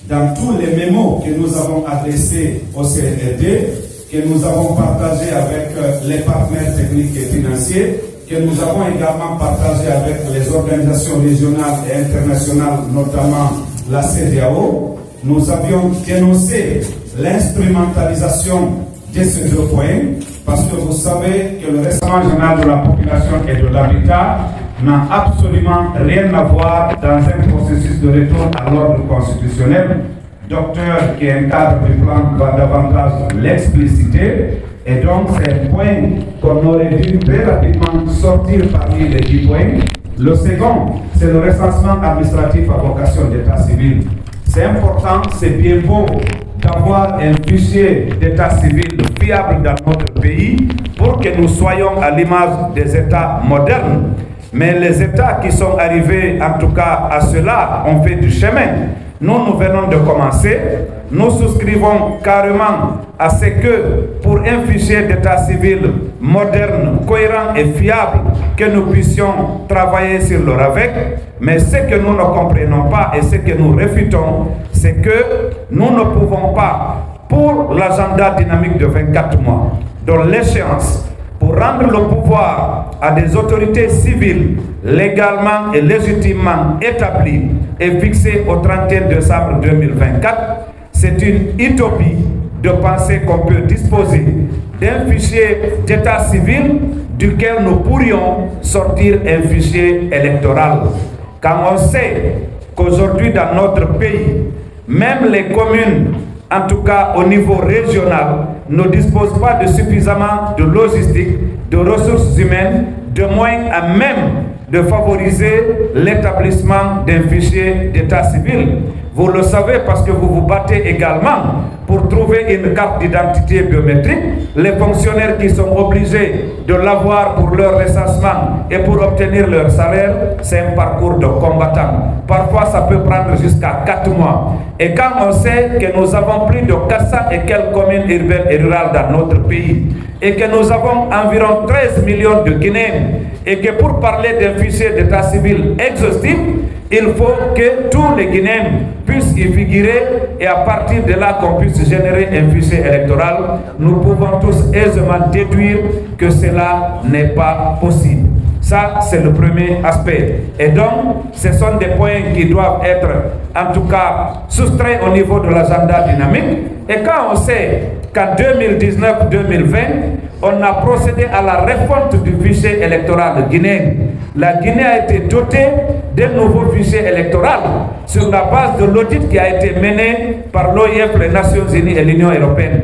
dans tous les mémos que nous avons adressés au CNRD, que nous avons partagés avec les partenaires techniques et financiers, que nous avons également partagé avec les organisations régionales et internationales, notamment la CEDEAO, nous avions dénoncé l'instrumentalisation de ces deux points, parce que vous savez que le Rassemblement général de la population et de l'habitat n'a absolument rien à voir dans un processus de retour à l'ordre constitutionnel. Docteur, qui est un cadre du plan, va davantage l'expliciter. Et donc, c'est un point qu'on aurait dû très rapidement sortir parmi les 10 points. Le second, c'est le recensement administratif à vocation d'état civil. C'est important, c'est bien beau d'avoir un fichier d'état civil fiable dans notre pays pour que nous soyons à l'image des États modernes. Mais les États qui sont arrivés, en tout cas à cela, ont fait du chemin. Nous venons de commencer. Nous souscrivons carrément à ce que, pour un fichier d'état civil moderne, cohérent et fiable, que nous puissions travailler sur le RAVEC. Mais ce que nous ne comprenons pas et ce que nous réfutons, c'est que nous ne pouvons pas, pour l'agenda dynamique de 24 mois, dont l'échéance, pour rendre le pouvoir à des autorités civiles légalement et légitimement établies et fixées au 31 décembre 2024, c'est une utopie de penser qu'on peut disposer d'un fichier d'état civil duquel nous pourrions sortir un fichier électoral. Quand on sait qu'aujourd'hui dans notre pays, même les communes, en tout cas au niveau régional, ne disposent pas de suffisamment de logistique, de ressources humaines, de moyens à même de favoriser l'établissement d'un fichier d'état civil. Vous le savez parce que vous vous battez également pour trouver une carte d'identité biométrique. Les fonctionnaires qui sont obligés de l'avoir pour leur recensement et pour obtenir leur salaire, c'est un parcours de combattant. Parfois, ça peut prendre jusqu'à 4 mois. Et quand on sait que nous avons plus de 400 et quelques communes urbaines et rurales dans notre pays, et que nous avons environ 13 millions de Guinéens, et que pour parler d'un fichier d'état civil exhaustif, il faut que tous les Guinéens puissent y figurer, et à partir de là qu'on puisse générer un fichier électoral, nous pouvons tous aisément déduire que cela n'est pas possible. Ça, c'est le premier aspect. Et donc, ce sont des points qui doivent être, en tout cas, soustraits au niveau de l'agenda dynamique. Et quand on sait qu'en 2019-2020, on a procédé à la refonte du fichier électoral guinéen, la Guinée a été dotée d'un nouveau fichier électoral sur la base de l'audit qui a été mené par l'OIF, les Nations Unies et l'Union européenne.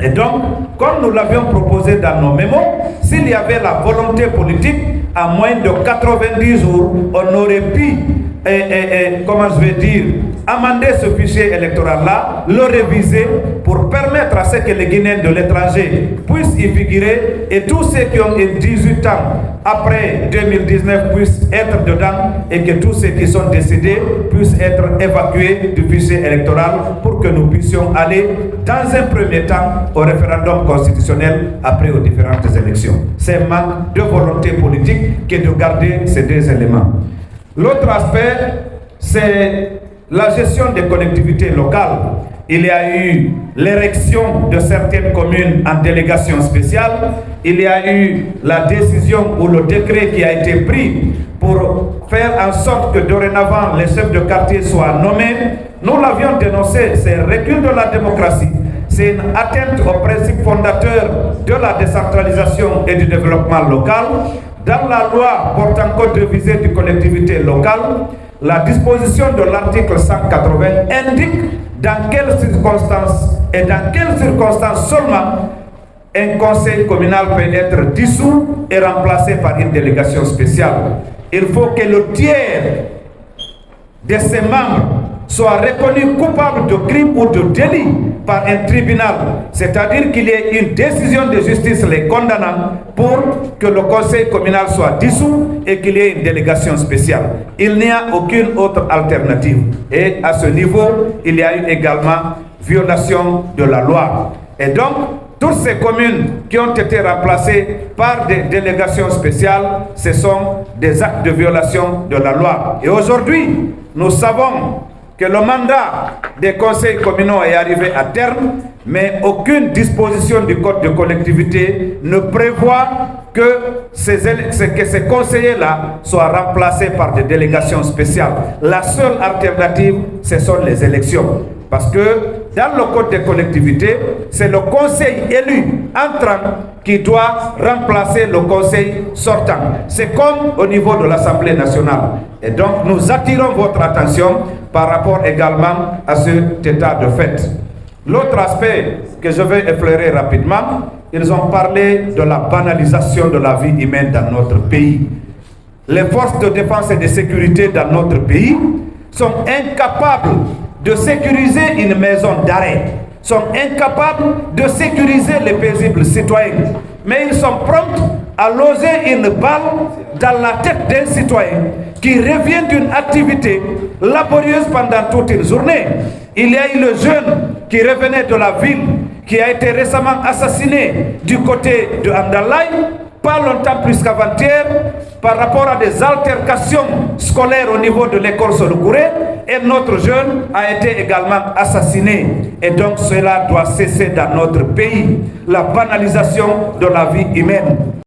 Et donc, comme nous l'avions proposé dans nos mémos, s'il y avait la volonté politique, à moins de 90 jours, on aurait pu, comment je vais dire, amender ce fichier électoral-là, le réviser pour permettre à ce que les Guinéens de l'étranger puissent y figurer et tous ceux qui ont 18 ans après 2019 puissent être dedans et que tous ceux qui sont décédés puissent être évacués du fichier électoral pour que nous puissions aller dans un premier temps au référendum constitutionnel après aux différentes élections. C'est un manque de volonté politique que de garder ces deux éléments. L'autre aspect, c'est la gestion des collectivités locales. Il y a eu l'érection de certaines communes en délégation spéciale. Il y a eu la décision ou le décret qui a été pris pour faire en sorte que dorénavant les chefs de quartier soient nommés. Nous l'avions dénoncé, c'est un recul de la démocratie. C'est une atteinte au principe fondateur de la décentralisation et du développement local. Dans la loi portant code de visée des collectivités locales, la disposition de l'article 180 indique dans quelles circonstances et dans quelles circonstances seulement un conseil communal peut être dissous et remplacé par une délégation spéciale. Il faut que le tiers de ses membres soit reconnu coupable de crime ou de délit par un tribunal, c'est-à-dire qu'il y ait une décision de justice les condamnant pour que le conseil communal soit dissous et qu'il y ait une délégation spéciale. Il n'y a aucune autre alternative. Et à ce niveau, il y a eu également violation de la loi. Et donc, toutes ces communes qui ont été remplacées par des délégations spéciales, ce sont des actes de violation de la loi. Et aujourd'hui, nous savons que le mandat des conseils communaux est arrivé à terme, mais aucune disposition du code de collectivité ne prévoit que ces conseillers-là soient remplacés par des délégations spéciales. La seule alternative, ce sont les élections. Parce que dans le code des collectivités, c'est le conseil élu entrant qui doit remplacer le conseil sortant. C'est comme au niveau de l'Assemblée nationale. Et donc, nous attirons votre attention par rapport également à cet état de fait. L'autre aspect que je vais effleurer rapidement, ils ont parlé de la banalisation de la vie humaine dans notre pays. Les forces de défense et de sécurité dans notre pays sont incapables de sécuriser une maison d'arrêt, sont incapables de sécuriser les paisibles citoyens. Mais ils sont prompts à loger une balle dans la tête d'un citoyen qui revient d'une activité laborieuse pendant toute une journée. Il y a eu le jeune qui revenait de la ville, qui a été récemment assassiné du côté de Andalay, pas longtemps plus qu'avant-hier, par rapport à des altercations scolaires au niveau de l'école Sologouré, et notre jeune a été également assassiné. Et donc cela doit cesser dans notre pays, la banalisation de la vie humaine.